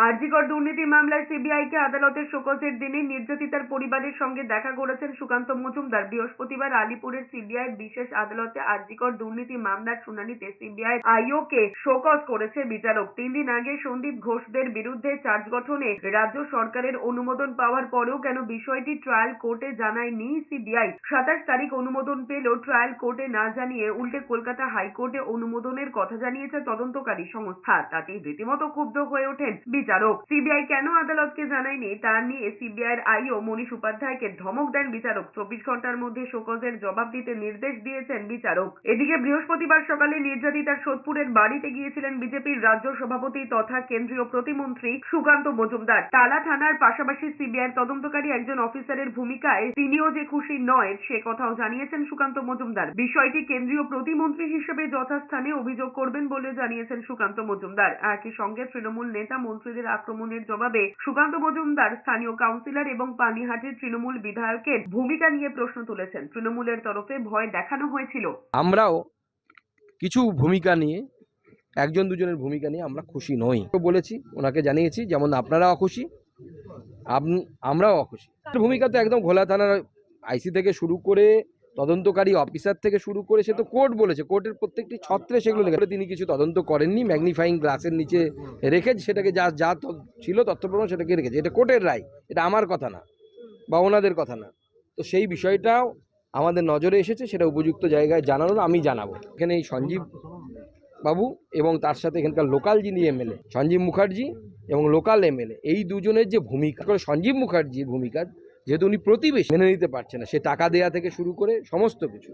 আরজিকর দুর্নীতি মামলায় সিবিআইকে আদালতের শোকজের দিনে নির্যাতিতার পরিবারের সঙ্গে দেখা করেছেন সুকান্ত মজুমদার। বৃহস্পতিবার আলিপুরের সিবিআই বিশেষ আদালতে আরজিকর দুর্নীতি মামলার শুনানিতে সিবিআই আইওকে শোকজ করেছে বিচারক। 3 দিন আগে সন্দীপ ঘোষদের বিরুদ্ধে চার্জ গঠনে রাজ্য সরকারের অনুমোদন পাওয়ার পরেও কেন বিষয়টি ট্রায়াল কোর্টে জানায়নি সিবিআই। 27 তারিখ অনুমোদন পেলেও ট্রায়াল কোর্টে না জানিয়ে উল্টে কলকাতা হাইকোর্টে অনুমোদনের কথা জানিয়েছে তদন্তকারী সংস্থা। তাতে রীতিমতো ক্ষুব্ধ হয়ে ওঠেন বিচারক। সিবিআই কেন আদালতকে জানায়নি তা নিয়ে সিবিআইয়ের আইও মনীশ উপাধ্যায়কে ধমক দেন বিচারক। 24 ঘন্টার মধ্যে শোকজের জবাব দিতে নির্দেশ দিয়েছেন বিচারক। এদিকে বৃহস্পতিবার সকালে নির্যাতিতার সোদপুরের বাড়িতে গিয়েছিলেন বিজেপির রাজ্য সভাপতি তথা কেন্দ্রীয় প্রতিমন্ত্রী সুকান্ত মজুমদার। টালা থানার পাশাপাশি সিবিআইয়ের তদন্তকারী একজন অফিসারের ভূমিকায় তিনিও যে খুশি নয় সে কথাও জানিয়েছেন সুকান্ত মজুমদার। বিষয়টি কেন্দ্রীয় প্রতিমন্ত্রী হিসেবে যথাস্থানে অভিযোগ করবেন বলে জানিয়েছেন সুকান্ত মজুমদার। একই সঙ্গে তৃণমূল নেতা মন্ত্রীদের আক্রমণের জবাবে সুকান্ত মজুমদার স্থানীয় কাউন্সিলর এবং পানিহাটির তৃণমূল বিধায়কের ভূমিকা নিয়ে প্রশ্ন তুলেছেন। তৃণমূলের তরফে ভয় দেখানো হয়েছিল। আমরাও কিছু ভূমিকা নিয়ে, একজন দুজনের ভূমিকা নিয়ে আমরা খুশি নই বলেছি, ওনাকে জানিয়েছি। যেমন আপনারা অখুশি, আমরাও অখুশি। ভূমিকা তো একদম ঘোলা থানার আইসি থেকে শুরু করে তদন্তকারী অফিসার থেকে শুরু করে সে তো কোর্ট বলেছে, কোর্টের প্রত্যেকটি ছত্রে সেগুলো লেখা। তিনি কিছু তদন্ত করেননি, ম্যাগনিফাইং গ্লাসের নিচে রেখেছে সেটাকে, যা যা ছিল তথ্য প্রমাণ সেটাকে রেখেছে। এটা কোর্টের রায়, এটা আমার কথা না বা ওনাদের কথা না। তো সেই বিষয়টাও আমাদের নজরে এসেছে, সেটা উপযুক্ত জায়গায় জানানোর আমি জানাবো। এখানে এই সঞ্জীব বাবু এবং তার সাথে এখানকার লোকাল যিনি এমএলএ সঞ্জীব মুখার্জি এবং লোকাল এমএলএ, এই দুজনের যে ভূমিকা করে, সঞ্জীব মুখার্জির ভূমিকা, যেহেতু উনি প্রতিবেশী, মেনে নিতে পারছে না, সে টাকা দেয়া থেকে শুরু করে সমস্ত কিছু।